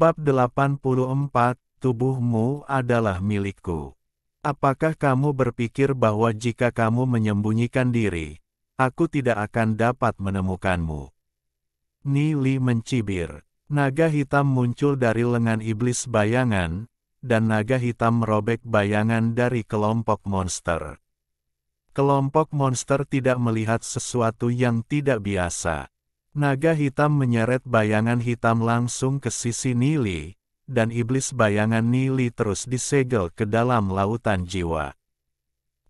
Bab 84, Tubuhmu adalah milikku. Apakah kamu berpikir bahwa jika kamu menyembunyikan diri, aku tidak akan dapat menemukanmu? Nili mencibir. Naga hitam muncul dari lengan iblis bayangan, dan naga hitam merobek bayangan dari kelompok monster. Kelompok monster tidak melihat sesuatu yang tidak biasa. Naga hitam menyeret bayangan hitam langsung ke sisi Nili, dan iblis bayangan Nili terus disegel ke dalam lautan jiwa.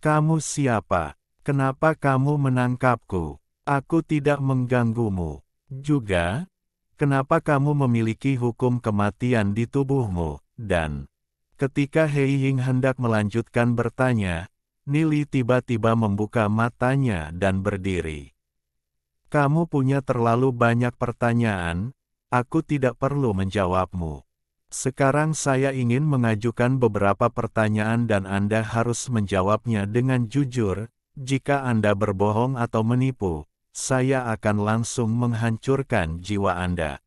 Kamu siapa? Kenapa kamu menangkapku? Aku tidak mengganggumu. Juga, kenapa kamu memiliki hukum kematian di tubuhmu? Dan, ketika Hei Ying hendak melanjutkan bertanya, Nili tiba-tiba membuka matanya dan berdiri. Kamu punya terlalu banyak pertanyaan, aku tidak perlu menjawabmu. Sekarang saya ingin mengajukan beberapa pertanyaan dan Anda harus menjawabnya dengan jujur. Jika Anda berbohong atau menipu, saya akan langsung menghancurkan jiwa Anda.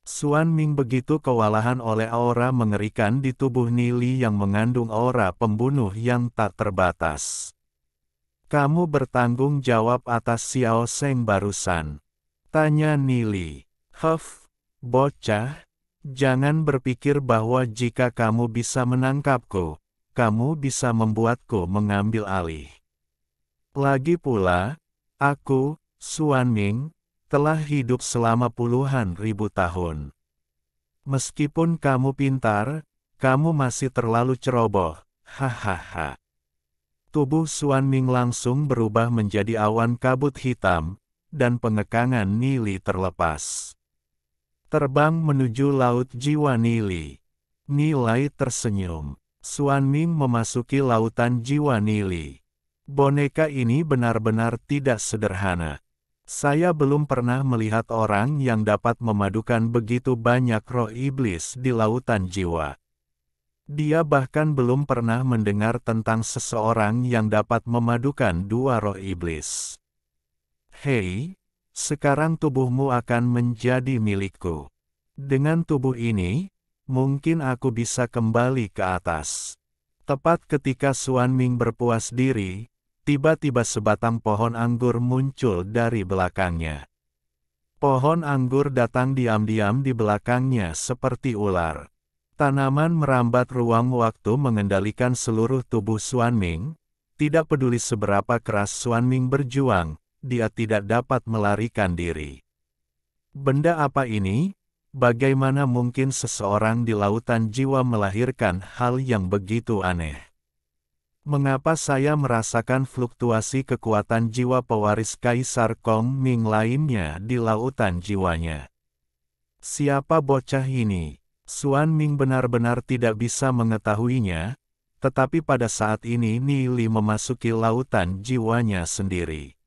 Xuan Ming begitu kewalahan oleh aura mengerikan di tubuh Nili yang mengandung aura pembunuh yang tak terbatas. Kamu bertanggung jawab atas Xiao Sheng barusan? Tanya Nili. Bocah, jangan berpikir bahwa jika kamu bisa menangkapku, kamu bisa membuatku mengambil alih. Lagi pula, aku, Xuan Ming, telah hidup selama puluhan ribu tahun. Meskipun kamu pintar, kamu masih terlalu ceroboh, hahaha. Tubuh Xuan Ming langsung berubah menjadi awan kabut hitam, dan pengekangan Nili terlepas. Terbang menuju laut jiwa Nili. Nilai tersenyum. Xuan Ming memasuki lautan jiwa Nili. Boneka ini benar-benar tidak sederhana. Saya belum pernah melihat orang yang dapat memadukan begitu banyak roh iblis di lautan jiwa. Dia bahkan belum pernah mendengar tentang seseorang yang dapat memadukan dua roh iblis. Hei, sekarang tubuhmu akan menjadi milikku. Dengan tubuh ini, mungkin aku bisa kembali ke atas. Tepat ketika Xuan Ming berpuas diri, tiba-tiba sebatang pohon anggur muncul dari belakangnya. Pohon anggur datang diam-diam di belakangnya seperti ular. Tanaman merambat ruang waktu mengendalikan seluruh tubuh Xuan Ming. Tidak peduli seberapa keras Xuan Ming berjuang, dia tidak dapat melarikan diri. Benda apa ini? Bagaimana mungkin seseorang di lautan jiwa melahirkan hal yang begitu aneh? Mengapa saya merasakan fluktuasi kekuatan jiwa pewaris Kaisar Kong Ming lainnya di lautan jiwanya? Siapa bocah ini? Xuan Ming benar-benar tidak bisa mengetahuinya, tetapi pada saat ini Nili memasuki lautan jiwanya sendiri.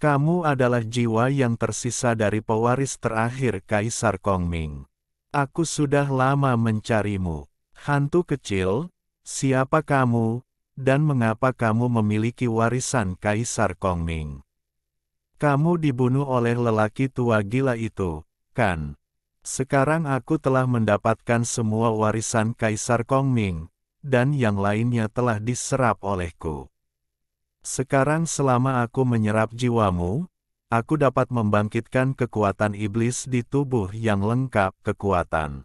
Kamu adalah jiwa yang tersisa dari pewaris terakhir Kaisar Kong Ming. Aku sudah lama mencarimu. Hantu kecil, siapa kamu, dan mengapa kamu memiliki warisan Kaisar Kong Ming? Kamu dibunuh oleh lelaki tua gila itu, kan? Sekarang aku telah mendapatkan semua warisan Kaisar Kong Ming, dan yang lainnya telah diserap olehku. Sekarang selama aku menyerap jiwamu, aku dapat membangkitkan kekuatan iblis di tubuh yang lengkap kekuatan.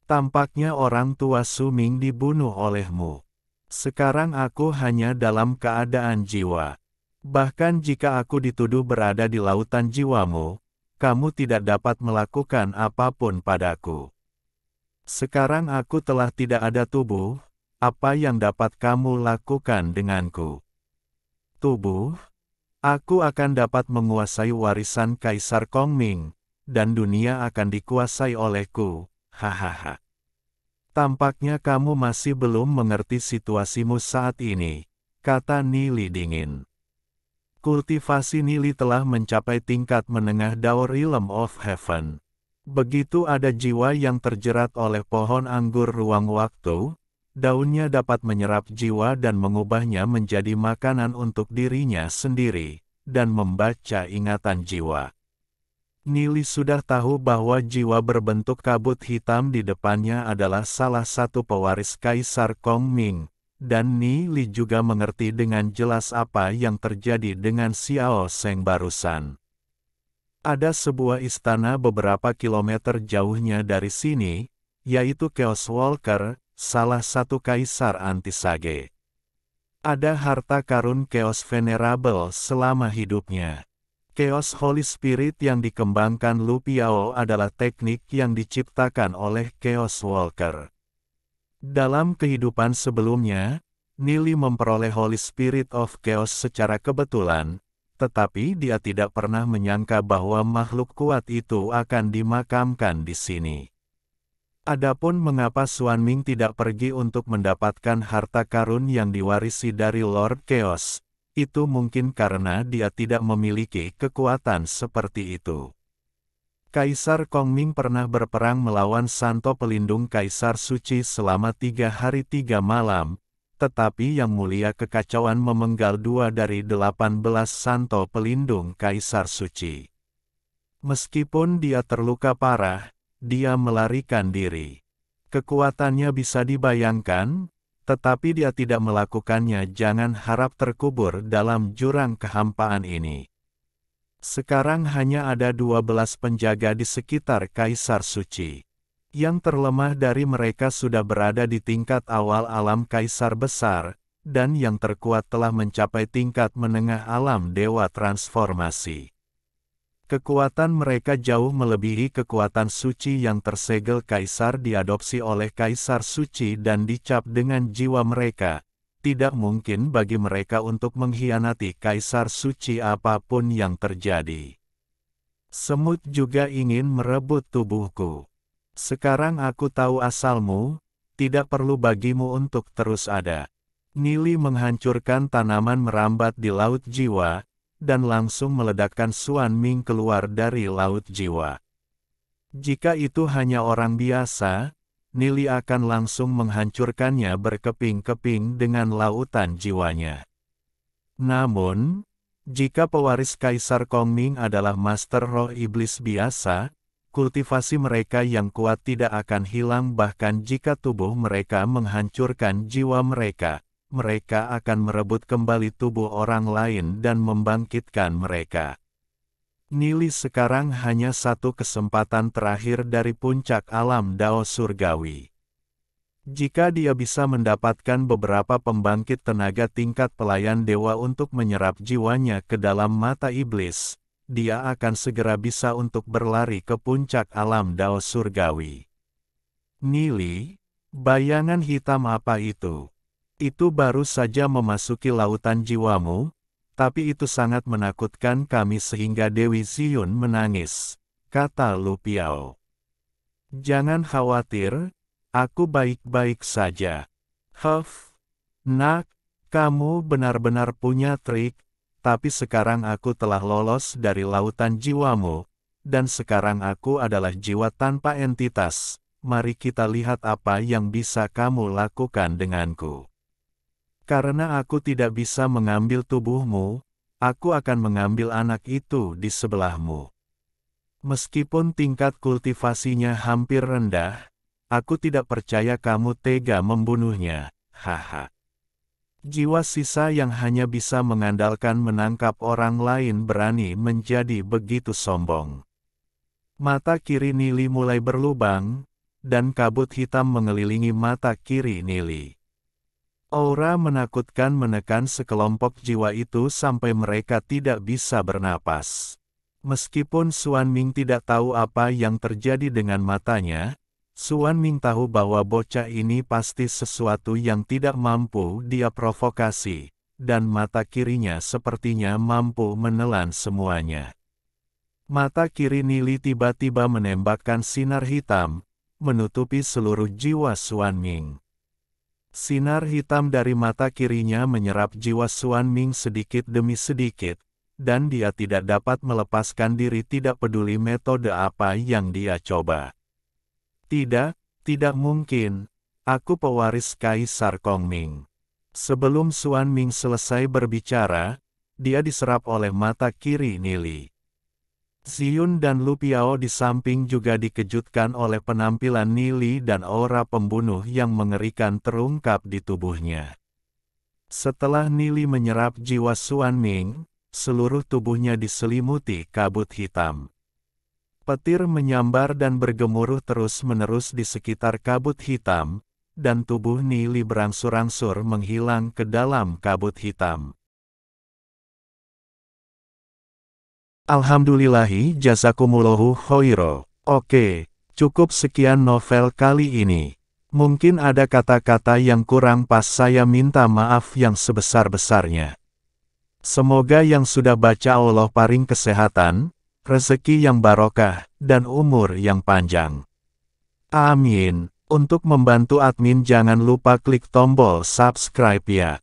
Tampaknya orang tua Su Ming dibunuh olehmu. Sekarang aku hanya dalam keadaan jiwa. Bahkan jika aku dituduh berada di lautan jiwamu, kamu tidak dapat melakukan apapun padaku. Sekarang aku telah tidak ada tubuh, apa yang dapat kamu lakukan denganku? Tubuh? Aku akan dapat menguasai warisan Kaisar Kong Ming, dan dunia akan dikuasai olehku, hahaha. Tampaknya kamu masih belum mengerti situasimu saat ini, kata Nili dingin. Kultivasi Nili telah mencapai tingkat menengah Dao Realm of Heaven. Begitu ada jiwa yang terjerat oleh pohon anggur ruang waktu, daunnya dapat menyerap jiwa dan mengubahnya menjadi makanan untuk dirinya sendiri, dan membaca ingatan jiwa. Nili sudah tahu bahwa jiwa berbentuk kabut hitam di depannya adalah salah satu pewaris Kaisar Kongming, dan Nili juga mengerti dengan jelas apa yang terjadi dengan Xiao Sheng barusan. Ada sebuah istana beberapa kilometer jauhnya dari sini, yaitu Chaos Walker, salah satu kaisar anti-sage. Ada harta karun Chaos Venerable selama hidupnya. Chaos Holy Spirit yang dikembangkan Lu Piao adalah teknik yang diciptakan oleh Chaos Walker. Dalam kehidupan sebelumnya, Nili memperoleh Holy Spirit of Chaos secara kebetulan, tetapi dia tidak pernah menyangka bahwa makhluk kuat itu akan dimakamkan di sini. Adapun mengapa Xuanming tidak pergi untuk mendapatkan harta karun yang diwarisi dari Lord Chaos, itu mungkin karena dia tidak memiliki kekuatan seperti itu. Kaisar Kongming pernah berperang melawan Santo Pelindung Kaisar Suci selama 3 hari 3 malam, tetapi Yang Mulia kekacauan memenggal 2 dari 18 Santo Pelindung Kaisar Suci. Meskipun dia terluka parah, dia melarikan diri. Kekuatannya bisa dibayangkan, tetapi dia tidak melakukannya. Jangan harap terkubur dalam jurang kehampaan ini. Sekarang hanya ada 12 penjaga di sekitar Kaisar Suci. Yang terlemah dari mereka sudah berada di tingkat awal alam Kaisar Besar, dan yang terkuat telah mencapai tingkat menengah alam Dewa Transformasi. Kekuatan mereka jauh melebihi kekuatan suci yang tersegel Kaisar diadopsi oleh Kaisar Suci dan dicap dengan jiwa mereka. Tidak mungkin bagi mereka untuk mengkhianati Kaisar Suci apapun yang terjadi. Semut juga ingin merebut tubuhku. Sekarang aku tahu asalmu, tidak perlu bagimu untuk terus ada. Nili menghancurkan tanaman merambat di Laut Jiwa, dan langsung meledakkan Xuanming keluar dari Laut Jiwa. Jika itu hanya orang biasa, Nili akan langsung menghancurkannya berkeping-keping dengan lautan jiwanya. Namun, jika pewaris Kaisar Kongming adalah Master Roh Iblis biasa, kultivasi mereka yang kuat tidak akan hilang bahkan jika tubuh mereka menghancurkan jiwa mereka. Mereka akan merebut kembali tubuh orang lain dan membangkitkan mereka. Nili sekarang hanya satu kesempatan terakhir dari puncak alam Dao Surgawi. Jika dia bisa mendapatkan beberapa pembangkit tenaga tingkat pelayan dewa untuk menyerap jiwanya ke dalam mata iblis, dia akan segera bisa untuk berlari ke puncak alam Dao Surgawi. Nili, bayangan hitam apa itu? Itu baru saja memasuki lautan jiwamu, tapi itu sangat menakutkan kami sehingga Dewi Ziyun menangis, kata Lu Piao. Jangan khawatir, aku baik-baik saja. Nak, kamu benar-benar punya trik, tapi sekarang aku telah lolos dari lautan jiwamu, dan sekarang aku adalah jiwa tanpa entitas. Mari kita lihat apa yang bisa kamu lakukan denganku. Karena aku tidak bisa mengambil tubuhmu, aku akan mengambil anak itu di sebelahmu. Meskipun tingkat kultivasinya hampir rendah, aku tidak percaya kamu tega membunuhnya, haha. Jiwa sisa yang hanya bisa mengandalkan menangkap orang lain berani menjadi begitu sombong. Mata kiri Nili mulai berlubang, dan kabut hitam mengelilingi mata kiri Nili. Aura menakutkan menekan sekelompok jiwa itu sampai mereka tidak bisa bernapas. Meskipun Xuanming tidak tahu apa yang terjadi dengan matanya, Xuanming tahu bahwa bocah ini pasti sesuatu yang tidak mampu dia provokasi, dan mata kirinya sepertinya mampu menelan semuanya. Mata kiri Nili tiba-tiba menembakkan sinar hitam, menutupi seluruh jiwa Xuanming. Sinar hitam dari mata kirinya menyerap jiwa Xuanming sedikit demi sedikit, dan dia tidak dapat melepaskan diri tidak peduli metode apa yang dia coba. Tidak mungkin, aku pewaris Kaisar Kongming. Sebelum Xuanming selesai berbicara, dia diserap oleh mata kiri Nili. Ziyun dan Lu Piao di samping juga dikejutkan oleh penampilan Nili dan aura pembunuh yang mengerikan terungkap di tubuhnya. Setelah Nili menyerap jiwa Xuan Ming, seluruh tubuhnya diselimuti kabut hitam. Petir menyambar dan bergemuruh terus-menerus di sekitar kabut hitam, dan tubuh Nili berangsur-angsur menghilang ke dalam kabut hitam. Alhamdulillahi jazakumullahu khairo. Oke, cukup sekian novel kali ini. Mungkin ada kata-kata yang kurang pas, saya minta maaf yang sebesar-besarnya. Semoga yang sudah baca Allah paring kesehatan, rezeki yang barokah, dan umur yang panjang. Amin. Untuk membantu admin jangan lupa klik tombol subscribe ya.